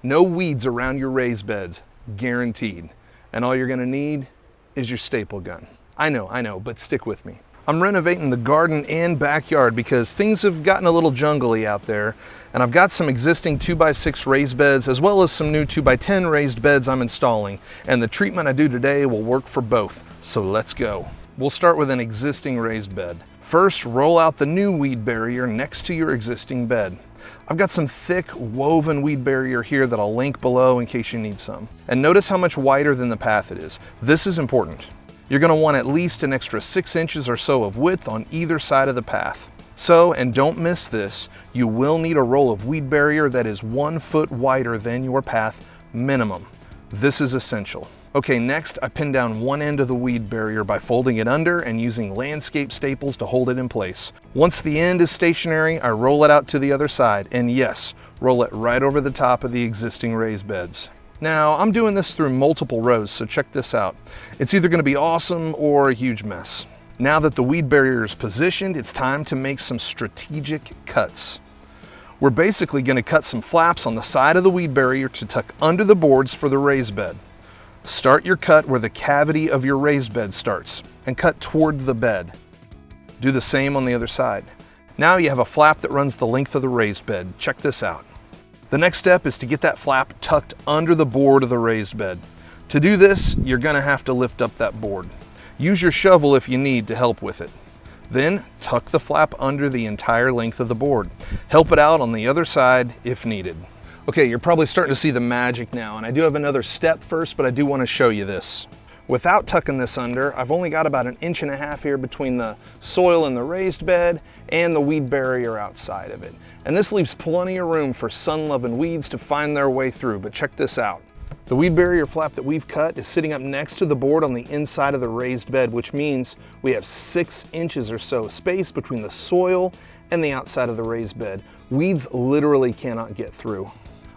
No weeds around your raised beds, guaranteed. And all you're gonna need is your staple gun. I know, but stick with me. I'm renovating the garden and backyard because things have gotten a little jungly out there, and I've got some existing 2x6 raised beds as well as some new 2x10 raised beds I'm installing, and the treatment I do today will work for both. So let's go. We'll start with an existing raised bed. First, roll out the new weed barrier next to your existing bed. I've got some thick woven weed barrier here that I'll link below in case you need some. And notice how much wider than the path it is. This is important. You're gonna want at least an extra 6 inches or so of width on either side of the path. So, and don't miss this, you will need a roll of weed barrier that is 1 foot wider than your path minimum. This is essential. Okay, next I pin down one end of the weed barrier by folding it under and using landscape staples to hold it in place. Once the end is stationary, I roll it out to the other side, and yes, roll it right over the top of the existing raised beds. Now, I'm doing this through multiple rows, so check this out. It's either gonna be awesome or a huge mess. Now that the weed barrier is positioned, it's time to make some strategic cuts. We're basically gonna cut some flaps on the side of the weed barrier to tuck under the boards for the raised bed. Start your cut where the cavity of your raised bed starts and cut toward the bed. Do the same on the other side. Now you have a flap that runs the length of the raised bed. Check this out. The next step is to get that flap tucked under the board of the raised bed. To do this, you're gonna have to lift up that board. Use your shovel if you need to help with it. Then tuck the flap under the entire length of the board. Help it out on the other side if needed. Okay, you're probably starting to see the magic now, and I do have another step first, but I do want to show you this. Without tucking this under, I've only got about 1.5 inches here between the soil in the raised bed and the weed barrier outside of it. And this leaves plenty of room for sun-loving weeds to find their way through, but check this out. The weed barrier flap that we've cut is sitting up next to the board on the inside of the raised bed, which means we have 6 inches or so space between the soil and the outside of the raised bed. Weeds literally cannot get through.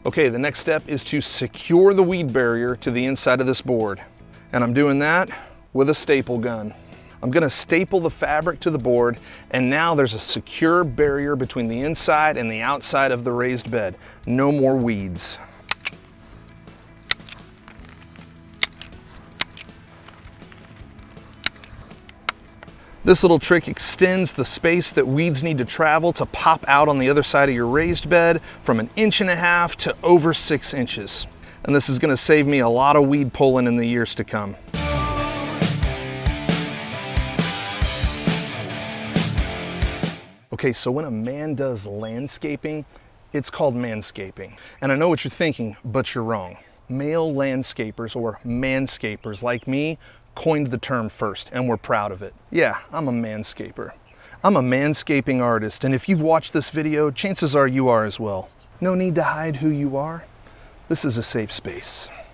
Okay, the next step is to secure the weed barrier to the inside of this board. And I'm doing that with a staple gun. I'm gonna staple the fabric to the board, and now there's a secure barrier between the inside and the outside of the raised bed. No more weeds. This little trick extends the space that weeds need to travel to pop out on the other side of your raised bed from 1.5 inches to over 6 inches. And this is gonna save me a lot of weed pulling in the years to come. Okay, so when a man does landscaping, it's called manscaping. And I know what you're thinking, but you're wrong. Male landscapers, or manscapers like me, coined the term first, and we're proud of it. Yeah, I'm a manscaper. I'm a manscaping artist, and if you've watched this video, chances are you are as well. No need to hide who you are. This is a safe space.